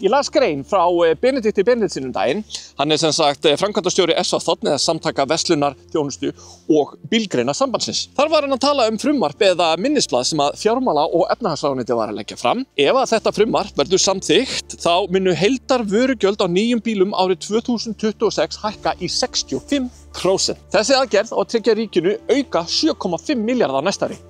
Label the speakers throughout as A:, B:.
A: Ég las grein frá Benedikti Benediktssyni daginn. Hann sem sagt framkvæmdastjóri SVþ eða Samtaka verslunar, þjónustu og bílgreina sambandsins. Þar var hann að tala frumvarp eða minnisblað sem að fjármála- og efnahagsráðuneytið var að leggja fram. Ef að þetta frumvarp verður samþykkt, þá munu heildar vörugjöld á nýjum bílum árið 2026 hækka í 65%. Þessi aðgerð á að tryggja ríkinu auka 7,5 milljarða á næsta ári.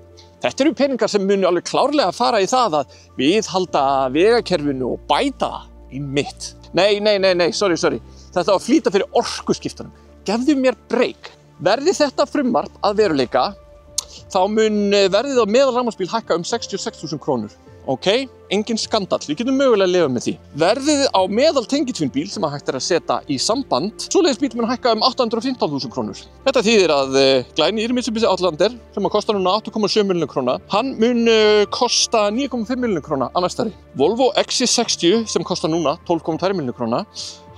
A: Þetta eru peningar sem munu alveg klárlega fara í það að viðhalda vegakerfinu og bæta það í mitt. Nei, sorry. Þetta var að flýta fyrir orkuskiptunum. Gefðu mér break. Verði þetta frumvarp að veruleika, þá mun verðið á meðalrafmagnsbíl hækka 66.000 krónur. Ok, engin skandall, við getum mögulega að lifa með því. Verðið á meðal tengiltvinnbíl sem hægt að setja í samband, svoleiðis bíl mun hækka 815.000 krónur. Þetta þýðir að glænýr Mitsubishi Outlander sem kostar núna 8,7 milljónir króna, hann mun kosta 9,5 milljónir króna á næsta ári. Volvo XC60 sem kostar núna 12,2 milljónir króna,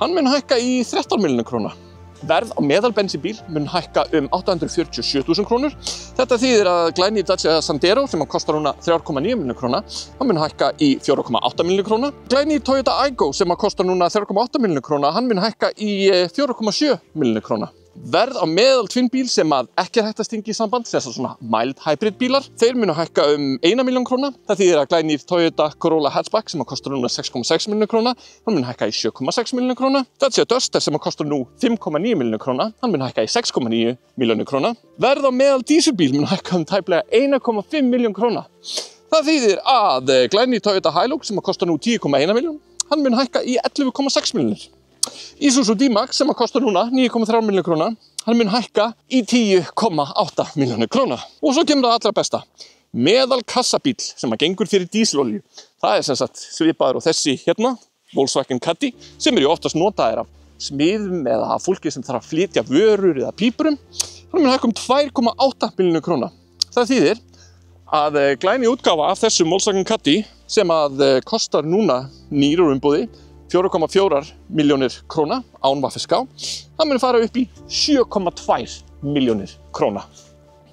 A: hann mun hækka í 13 milljónir króna. Verð á meðal bensínbíl mun hækka 847.000 krónur. Þetta þýðir að glænýr Dacia Sandero sem kostar núna 3,9 milljónir króna, hann mun hækka í 4,8 milljónir króna. Glænýr Toyota Aygo sem kostar núna 3,8 milljónir króna, hann mun hækka í 4,7 milljónir króna. Verð á meðal tvinnbíl sem ekki hægt að stinga í samband, þess að svona mild hybrid bílar, þeir munu hækka 1 milljón króna. Það þýðir að glænýr Toyota Corolla Hatchback sem kostar núna 6,6 milljónir króna, hann mun hækka í 7,6 milljónir króna. Dacia Duster sem kostar nú 5,9 milljónir króna, hann mun hækka í 6,9 milljónir króna. Verð á meðal dísilbíl mun hækka tæplega 1,5 milljón króna. Það þýðir að glænýr Toyota Hilux sem kostar nú 10,1 milljón, hann mun hækka í 11,6 milljónir. Isuzu D-Max sem kostar núna 9,3 milljónir króna, hann mun hækka í 10,8 milljónir króna. Og svo kemur það allra besta. Meðal kassabíl sem gengur fyrir dísilolíu, það sem sagt svipaður og þessi hérna, Volkswagen Caddy, sem eru oftast notaðir af smiðum eða af fólki sem þarf að flytja vörur eða pípurum, hann mun hækka 2,8 milljónir króna. Það þýðir að glæný útgáfa af þessum Volkswagen Caddy sem kostar núna nýr úr umboði 4,4 milljónir króna án vaffiska, það mun fara upp í 7,2 milljónir króna.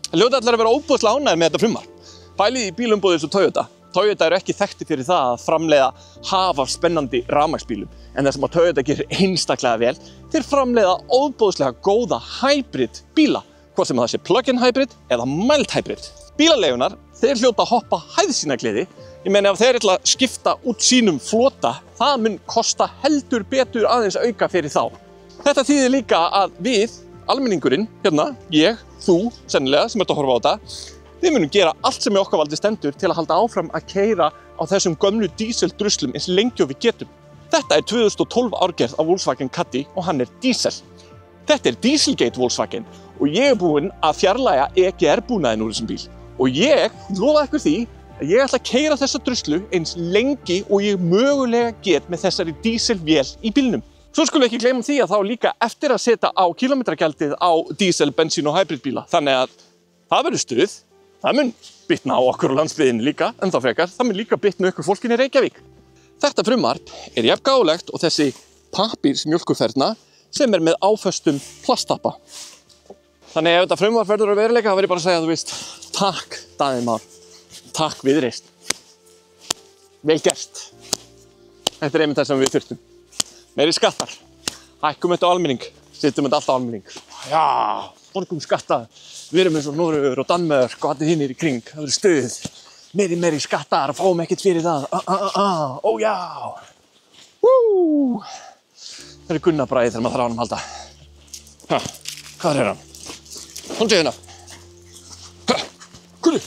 A: Hljóta allir að vera óbúðslega ánægðir með þetta frumvarp. Pælið í bílumbúðir eins og Toyota. Toyota eru ekki þekktir fyrir það að framleiða haf af spennandi rafmagnsbílum, en það sem að Toyota gerir einstaklega vel, þeir framleiða óbúðslega góða hybrid bíla, hvort sem það sé plug-in hybrid eða mild hybrid. Bílaleigunar, þeir hljóta að hoppa hæð sína gleði. Ég meina ef þeir ætla að skipta út sínum flota, það mun kosta heldur betur aðeins auka fyrir þá. Þetta þýðir líka að við, almenningurinn, hérna, ég, þú, sennilega, sem ert að horfa á þetta, við munum gera allt sem í okkar valdi stendur til að halda áfram að keyra á þessum gömlu díseldruslum eins lengi og við getum. Þetta 2012 árgerð á Volkswagen Caddy og hann dísel. Þetta Dieselgate Volkswagen og ég búinn að fjarlægja EGR-búnaðinn úr þessum bíl. Og ég lofa ykkur því að ég ætla að keyra þessa druslu eins lengi og ég mögulega get með þessari díselvél í bílnum. Svo skulum við ekki gleyma því að þá líka eftir að setja á kílómetragjaldið á dísel, bensín og hybridbíla. Þannig að það verður stuð, það mun bitna á okkur á landsbyggðinni líka, en þá frekar, það mun líka bitna ykkur fólkinni í Reykjavík. Þetta frumvarp jafn gáfulegt og þessi pappírsmjólkurferna sem með áföstum plasttappa. Þannig ef þetta frumvarp verður að veruleika, þá verð ég bara að segja að þú veist, takk Daði Már. Takk Viðreisn. Vel gert. Þetta einmitt það sem við þurftum. Meiri skattar. Hækkum þetta á almenning. Setjum þetta allt á almenning. Já, borgum skatta. Við erum eins og Noregur og Danmörk og allir hinnir í kring. Það verður stuð. Meiri skattar og fáum ekkert fyrir það. Ó já. Það Gunnar Bragi þegar maður þarf á hann að halda. Hvað hann? Hún sé hérna. Gunni.